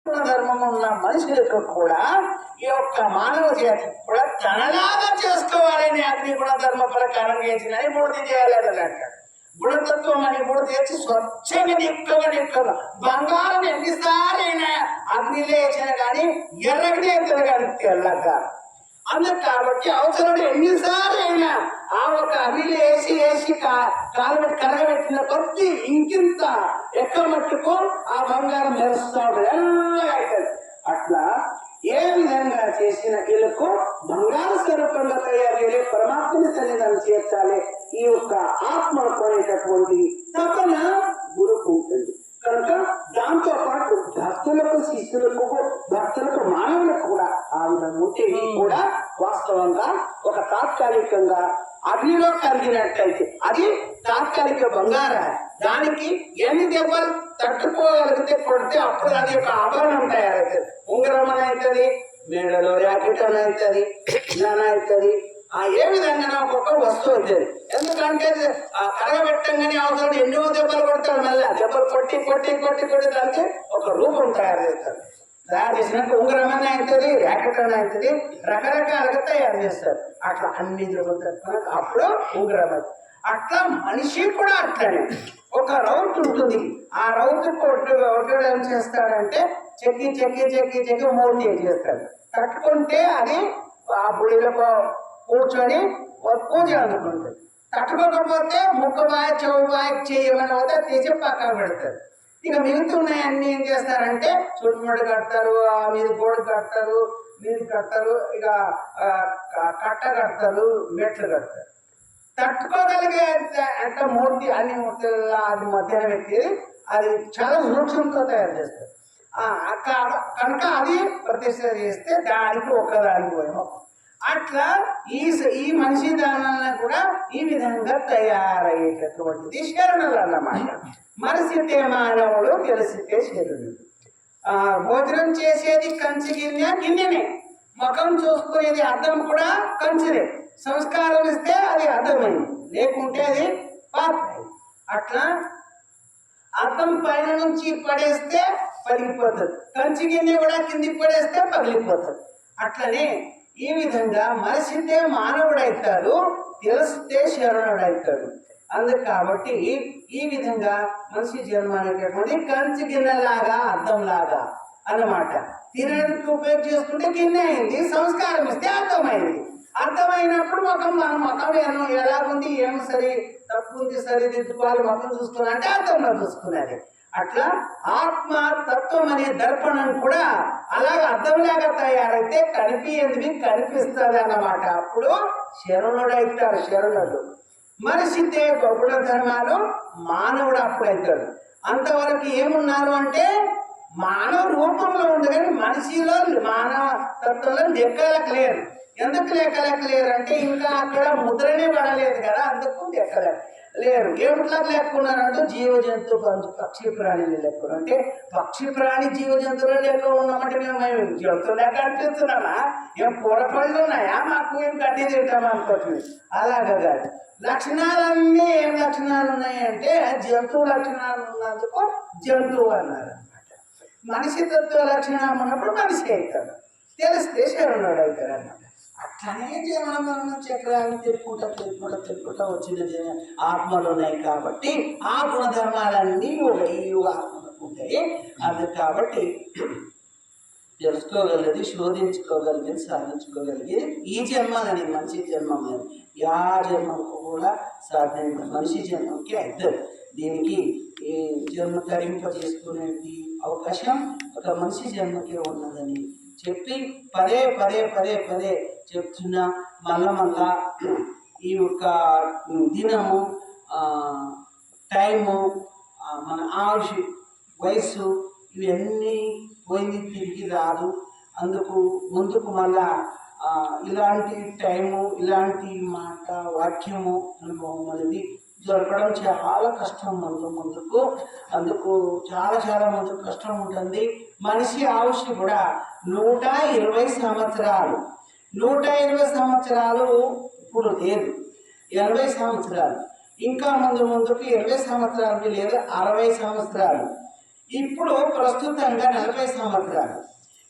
ధర్మం ఉన్న మనుషులకు కూడా ఈ యొక్క మానవ జాతి కూడా తనలాగా చేసుకోవాలని అగ్ని గుణ ధర్మ ప్రకారం చేసినని బూడిద చేయాలని అంటాడు. గుణతత్వం అని బూడిద చేసి స్వచ్ఛంగా నిక్కగా బంగారం ఎన్నిసార్లైనా అగ్నిలో వేసిన కానీ ఎర్రగనే ఎత్తుంది కానీ తెల్లగా అందుకు కాబట్టి అవసరం ఎన్నిసార్లు అయినా ఆ ఒక అగ్నిలో వేసి కాలు కరగబెట్టిన కొద్ది ఇంకింత ఎక్కమట్టుకు ఆ బంగారం మెరుస్తూ ఉంటుంది, ఎల్లగా అవుతుంది. అట్లా ఏ విధంగా చేసిన వీళ్ళకు బంగారు స్వరూపంగా తయారు చేయాలి, పరమాత్మని సన్నిధానం చేర్చాలి. ఈ యొక్క ఆత్మ కొనేటటువంటి తపన గురుకు ఉంటుంది కనుక దాంతో పాటు భక్తులకు శిష్యులకు భక్తులకు మానవులకు కూడా ఆ విధంగా ఉంటే కూడా వాస్తవంగా ఒక తాత్కాలికంగా అగ్నిలో కరిగినట్లయితే అది తాత్కాలిక బంగార దానికి ఎన్ని దెబ్బలు తట్టుకోగలిగితే కొడితే అప్పుడు అది ఒక ఆభరణం తయారవుతుంది. ఉంగరం అని అవుతుంది, మేడలో ర్యాకెట్ అని అవుతుంది, ఇలాన అవుతుంది. ఏ విధంగా ఒక్కొక్క వస్తువు అవుతుంది. ఎందుకంటే కరగబెట్టంగానే అవసరం ఎన్నో దెబ్బలు కొడతాడు, మళ్ళీ దెబ్బలు కొట్టి కొట్టి కొట్టి కొట్టి దానికి ఒక రూపం తయారు చేస్తారు. తయారు చేసినాక ఉంగరం అని అవుతుంది, ర్యాకెట్ అని అవుతుంది, రకరకాలుగా తయారు చేస్తారు. అట్లా అన్ని అప్పుడు ఉంగరం అది. అట్లా మనిషి కూడా అట్లనే ఒక రౌత్ ఉంటుంది. ఆ రౌత్ కొట్టు ఏం చేస్తాడంటే చెక్కి చెక్కి చెక్కి చెక్కి మూర్తి చేస్తాడు. కట్టుకుంటే అది ఆ బుడిలో కూర్చొని పూజ అందుకుంటుంది. తట్టుకోకపోతే ముక్కు బాయ్ చెవు బాయ్ చేయమని పోతే తీసి పక్కన పెడతారు. ఇక మిగుతున్నాయి అన్ని ఏం చేస్తారంటే చుట్టుముడు కడతారు, మీద గోడు కడతారు, మీద కడతారు, ఇక కట్ట కడతారు, మెట్లు కడతారు. తట్టుకోగలిగే అంత మూర్తి అన్ని మూర్తుల అది మధ్యాహ్నం పెట్టి అది చాలా సూక్ష్మంతో తయారు చేస్తారు. కనుక అది ప్రతిష్ట చేస్తే దానికి ఒక్కదానికి పోయాం. అట్లా ఈ మనిషి దానాలను కూడా ఈ విధంగా తయారయ్యేటటువంటిది శరణులు అన్నమాట. మనిషితే మానవుడు తెలిసితే శరణుడు. భోజనం చేసేది కంచి గిన్నెనే, ముఖం చూసుకునేది అద్దం కూడా కంచిదే. సంస్కారం ఇస్తే అది అర్థమైంది, లేకుంటే అది పాత్రైంది. అట్లా అద్దం పైన నుంచి పడేస్తే పగిలిపోతుంది, కంచి గిన్నె కూడా కిందికి పడేస్తే పగిలిపోతుంది. అట్లనే ఈ విధంగా మనిషితే మానవుడైతాడు, తెలిస్తే శరణుడైతాడు. అందుకు కాబట్టి ఈ విధంగా మనిషి జన్మ అనేటటువంటి కంచి గిన్నెలాగా అర్థంలాగా అన్నమాట. తినడానికి ఉపయోగం చేసుకుంటే గిన్నె అయింది, సంస్కారం ఇస్తే అర్థమైంది. అర్థమైనప్పుడు మన ముఖం ఎలాగుంది, ఏమి సరి తప్పు ఉంది, సరి దిద్దుకోవాలి, ముఖం చూసుకున్నా అంటే అర్థంలో చూసుకున్నది. అట్లా ఆత్మ తత్వం అనే దర్పణం కూడా అలాగే అర్థంలాగా తయారైతే కనిపించేది కనిపిస్తుంది అన్నమాట. అప్పుడు శరణుడైతాడు శరణుడు. మనిషితే గొప్ప ధర్మాలు మానవుడు అప్పుడు అవుతాడు. అంతవరకు ఏమున్నారు అంటే మానవ రూపంలో ఉంది కానీ మనిషిలో మానవ తత్వంలో లెక్కలకు లేరు. ఎందుకు లెక్కలేరు అంటే ఇంకా అక్కడ ముద్రనే పడలేదు కదా, అందుకు లెక్కలేరు. ఏమిట్లకు లెక్కున్నారంటే జీవ జంతు పక్షి ప్రాణిని లెక్కలు. అంటే పక్షి ప్రాణి జీవ జంతువులు లెక్క ఉన్నామంటే మేము జంతువు లెక్క అనిపిస్తున్నామా? ఏం కూరపళ్ళు ఉన్నాయా మాకు, ఏం గడ్డి తింటామా అనుకోవట్లేదు. అలాగా కాదు. లక్షణాలన్నీ ఏం లక్షణాలు ఉన్నాయంటే జంతువు లక్షణాలు ఉన్నందుకు జంతువు అన్నారు అన్నమాట. మనిషి తత్వ లక్షణాలు ఉన్నప్పుడు మనిషి అవుతాడు, తెలిస్తే శరణుడు అవుతాడు అన్నమాట. అట్లనే జీవన చక్రాలను తెలుపుకుంటా వచ్చిన ఆత్మలు ఉన్నాయి కాబట్టి ఆ గుణధర్మాలన్నీ ఈ ఆత్మలకు ఉంటాయి. అది కాబట్టి తెలుసుకోగలిగేది, శోధించుకోగలిగేది, సాధించుకోగలిగేది ఈ జన్మలని మనిషి జన్మని యా జన్మకు కూడా సాధ్యం. మనిషి జన్మకి అవుతుంది. దీనికి ఈ జన్మ ధరింపజేసుకునేది అవకాశం ఒక మనిషి జన్మకే ఉన్నదని చెప్పి పదే పదే పదే పదే చెప్తున్నా. మళ్ళా ఈ యొక్క దినము, టైము, మన ఆయుష్, వయస్సు ఇవన్నీ పోయింది, తిరిగి రాదు. అందుకు ముందుకు మళ్ళా ఇలాంటి టైము, ఇలాంటి మాట, వాక్యము, అనుభవం అనేది దొరకడం చాలా కష్టం ముందుకు. అందుకు చాలా ముందుకు కష్టం ఉంటుంది. మనిషి ఆయుష్ కూడా 120 సంవత్సరాలు. 120 సంవత్సరాలు ఇప్పుడు లేదు, 80 సంవత్సరాలు. ఇంకా ముందుకు 20 సంవత్సరాలు లేదు, 60 సంవత్సరాలు. ఇప్పుడు ప్రస్తుతంగా 40 సంవత్సరాలు.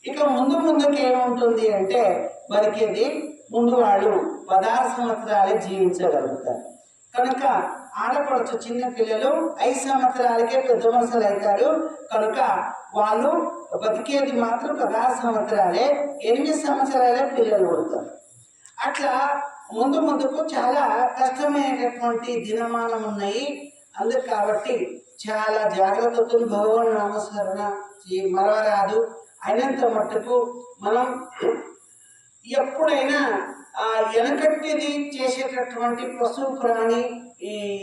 ఇక ముందుకి ఏముంటుంది అంటే బతికేది ముందు వాళ్ళు 16 సంవత్సరాలే జీవించగలుగుతారు. కనుక ఆడపడుచు చిన్న పిల్లలు 5 సంవత్సరాలకే పెద్ద మనుషులు అవుతారు. కనుక వాళ్ళు బతికేది మాత్రం 16 సంవత్సరాలే, 8 సంవత్సరాలే పిల్లలు పుడతారు. అట్లా ముందుకు చాలా కష్టమైనటువంటి దినమానం ఉన్నాయి. అందుకు కాబట్టి చాలా జాగ్రత్తతో భగవాన్ నామస్మరణ మరవరాదు. అయినంత మట్టుకు మనం ఎప్పుడైనా వెనకట్టిది చేసేటటువంటి పశువు ప్రాణి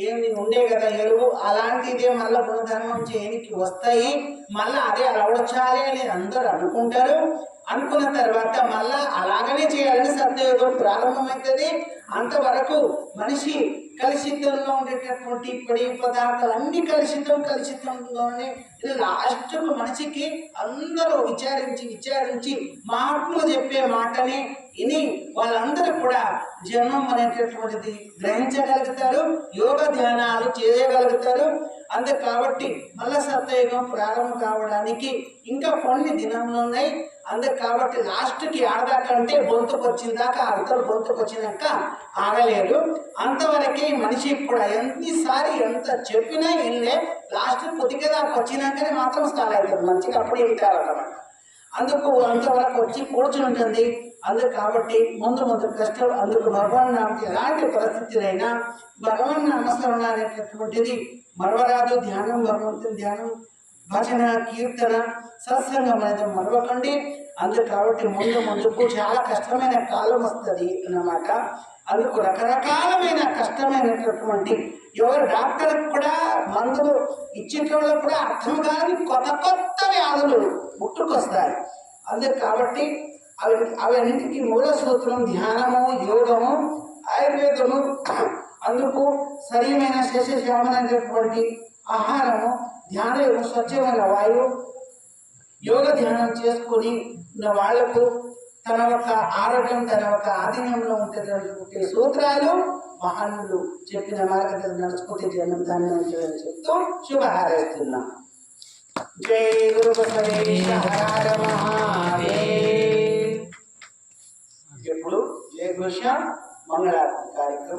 ఏమి ఉండే కదా ఎరువు, అలాంటిదే మళ్ళీ గుణధర్మం చేయనికి వస్తాయి. మళ్ళీ అదే అలవచ్చాలి అని అందరూ అనుకుంటారు. అనుకున్న తర్వాత మళ్ళా అలాగనే చేయాలని సత్యయుగం ప్రారంభమవుతుంది. అంతవరకు మనిషి కలుషితంలో ఉండేటటువంటి పొడి పదార్థాలు అన్ని కలుషితంలోనే లాస్ట్కు మనిషికి అందరూ విచారించి మహాత్ములు చెప్పే మాటని విని వాళ్ళందరూ కూడా జన్మం అనేటటువంటిది గ్రహించగలుగుతారు, యోగ ధ్యానాలు చేయగలుగుతారు. అంతే కాబట్టి మళ్ళా సత్యయుగం ప్రారంభం కావడానికి ఇంకా కొన్ని దినములు ఉన్నాయి. అందుకు కాబట్టి లాస్ట్కి ఆడదాకంటే గొంతుకు వచ్చిందాకా అవతల గొంతుకు వచ్చినాక ఆగలేదు. అంతవరకే మనిషి కూడా ఎన్నిసారి ఎంత చెప్పినా ఇల్లే లాస్ట్ కొద్దిగా దాకా వచ్చినాకనే మాత్రం స్టార్ట్ అవుతుంది మంచిగా, అప్పుడు ఇంటారన్నమాట. అందుకు అంతవరకు వచ్చి కూర్చుని ఉంటుంది. అందుకు కాబట్టి ముందు కష్టం. అందుకు భగవాన్ నామకి ఎలాంటి పరిస్థితులైనా భగవాన్ నామస్మరణ అనేటటువంటిది మరవరాదు. ధ్యానం, భగవంతుని ధ్యానం, భజన, కీర్తన, సత్సంగం అనేది మరవకండి. అందుకు కాబట్టి ముందుకు చాలా కష్టమైన కాలం వస్తుంది అన్నమాట. అందుకు రకరకాలమైన కష్టమైనటువంటి ఎవరు డాక్టర్కి కూడా మందులు ఇచ్చేటోళ్ళకు కూడా అర్థం కాని కొత్త వ్యాధులు పుట్టుకొస్తాయి. అందుకు కాబట్టి అవన్నిటికీ మూల సూత్రం ధ్యానము, యోగము, ఆయుర్వేదము. అందుకు సరైన శేషశ్యామమైనటువంటి ఆహారము, ధ్యానం, స్వచ్ఛమైన వాయువు, యోగ ధ్యానం చేసుకుని వాళ్లకు తన యొక్క ఆరోగ్యం తన యొక్క ఆధీనంలో ఉంటే సూత్రాలు మహానులు చెప్పిన మార్గం నడుచుకుంటే జనం దాన్ని చెప్తూ శుభహారేస్తున్నాం. జై గురు హర మహాదేవ్. ఇప్పుడు జయ ఘోష మంగళారతి కార్యక్రమం.